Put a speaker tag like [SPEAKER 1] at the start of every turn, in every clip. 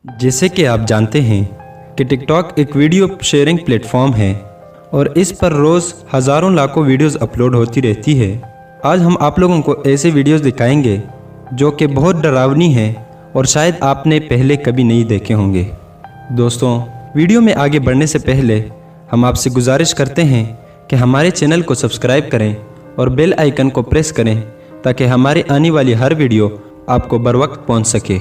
[SPEAKER 1] जैसे कि आप जानते हैं कि टिकटॉक एक वीडियो शेयरिंग प्लेटफॉर्म है और इस पर रोज़ हज़ारों लाखों वीडियोस अपलोड होती रहती है। आज हम आप लोगों को ऐसे वीडियोस दिखाएंगे जो कि बहुत डरावनी हैं और शायद आपने पहले कभी नहीं देखे होंगे। दोस्तों, वीडियो में आगे बढ़ने से पहले हम आपसे गुजारिश करते हैं कि हमारे चैनल को सब्सक्राइब करें और बेल आइकन को प्रेस करें ताकि हमारी आने वाली हर वीडियो आपको बर वक्त पहुँच सके।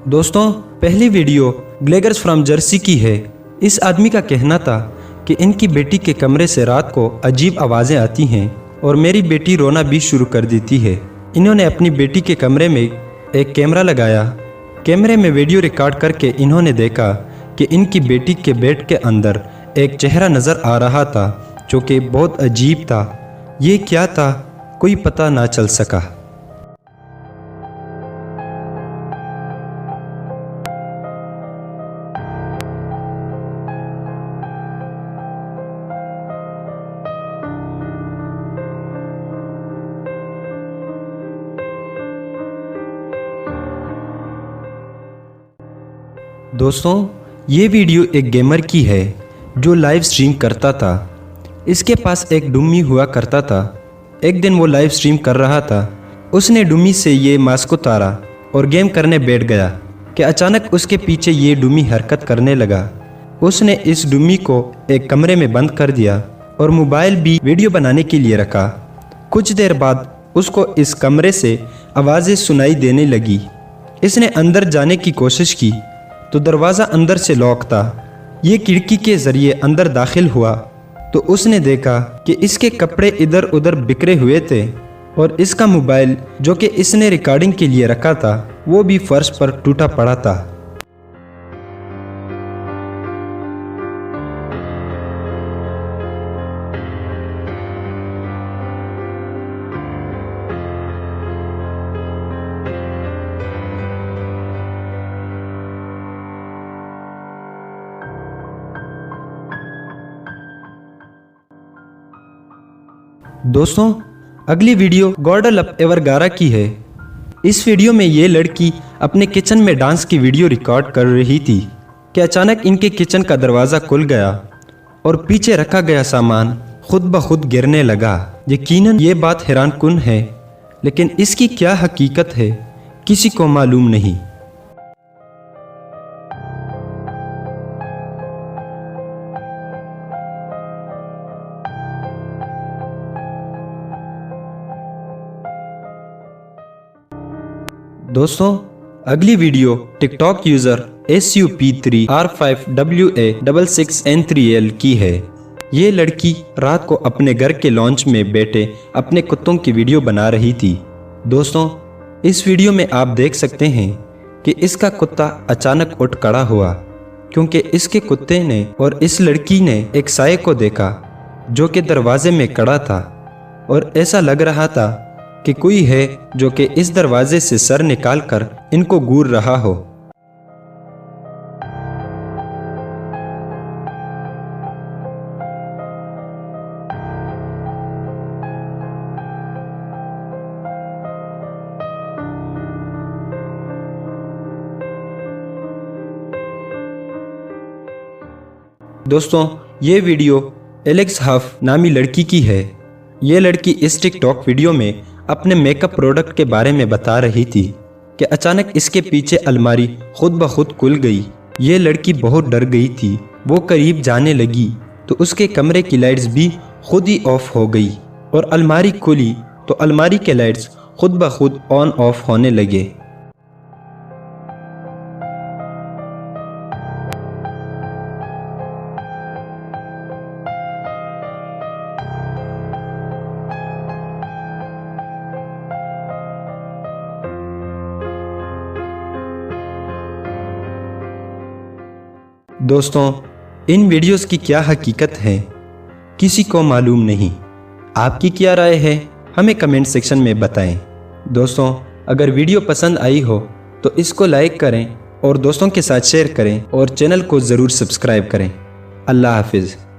[SPEAKER 1] दोस्तों, पहली वीडियो ग्लेगर्स फ्रॉम जर्सी की है। इस आदमी का कहना था कि इनकी बेटी के कमरे से रात को अजीब आवाज़ें आती हैं और मेरी बेटी रोना भी शुरू कर देती है। इन्होंने अपनी बेटी के कमरे में एक कैमरा लगाया। कैमरे में वीडियो रिकॉर्ड करके इन्होंने देखा कि इनकी बेटी के बेड के अंदर एक चेहरा नज़र आ रहा था जो कि बहुत अजीब था। ये क्या था कोई पता ना चल सका। दोस्तों, ये वीडियो एक गेमर की है जो लाइव स्ट्रीम करता था। इसके पास एक डुम्मी हुआ करता था। एक दिन वो लाइव स्ट्रीम कर रहा था। उसने डुम्मी से ये मास्क उतारा और गेम करने बैठ गया कि अचानक उसके पीछे ये डुम्मी हरकत करने लगा। उसने इस डुम्मी को एक कमरे में बंद कर दिया और मोबाइल भी वीडियो बनाने के लिए रखा। कुछ देर बाद उसको इस कमरे से आवाज़ें सुनाई देने लगी। इसने अंदर जाने की कोशिश की तो दरवाज़ा अंदर से लॉक था। ये खिड़की के ज़रिए अंदर दाखिल हुआ तो उसने देखा कि इसके कपड़े इधर उधर बिखरे हुए थे और इसका मोबाइल जो कि इसने रिकॉर्डिंग के लिए रखा था वो भी फर्श पर टूटा पड़ा था। दोस्तों, अगली वीडियो गॉर्डलअप एवरगारा की है। इस वीडियो में ये लड़की अपने किचन में डांस की वीडियो रिकॉर्ड कर रही थी कि अचानक इनके किचन का दरवाज़ा खुल गया और पीछे रखा गया सामान खुद ब खुद गिरने लगा। यकीनन ये बात हैरानकुन है, लेकिन इसकी क्या हकीकत है किसी को मालूम नहीं। दोस्तों, अगली वीडियो टिकटॉक यूज़र SUP3R5WA66N3L की है। ये लड़की रात को अपने घर के लॉन्च में बैठे अपने कुत्तों की वीडियो बना रही थी। दोस्तों, इस वीडियो में आप देख सकते हैं कि इसका कुत्ता अचानक उठ खड़ा हुआ क्योंकि इसके कुत्ते ने और इस लड़की ने एक साये को देखा जो कि दरवाजे में खड़ा था और ऐसा लग रहा था कि कोई है जो कि इस दरवाजे से सर निकालकर इनको घूर रहा हो। दोस्तों, ये वीडियो एलेक्स हफ नामी लड़की की है। ये लड़की इस टिकटॉक वीडियो में अपने मेकअप प्रोडक्ट के बारे में बता रही थी कि अचानक इसके पीछे अलमारी खुद ब खुद खुल गई। ये लड़की बहुत डर गई थी। वो करीब जाने लगी तो उसके कमरे की लाइट्स भी खुद ही ऑफ हो गई और अलमारी खुली तो अलमारी के लाइट्स खुद ब खुद ऑन ऑफ होने लगे। दोस्तों, इन वीडियोस की क्या हकीकत है किसी को मालूम नहीं। आपकी क्या राय है हमें कमेंट सेक्शन में बताएं। दोस्तों, अगर वीडियो पसंद आई हो तो इसको लाइक करें और दोस्तों के साथ शेयर करें और चैनल को ज़रूर सब्सक्राइब करें। अल्लाह हाफिज़।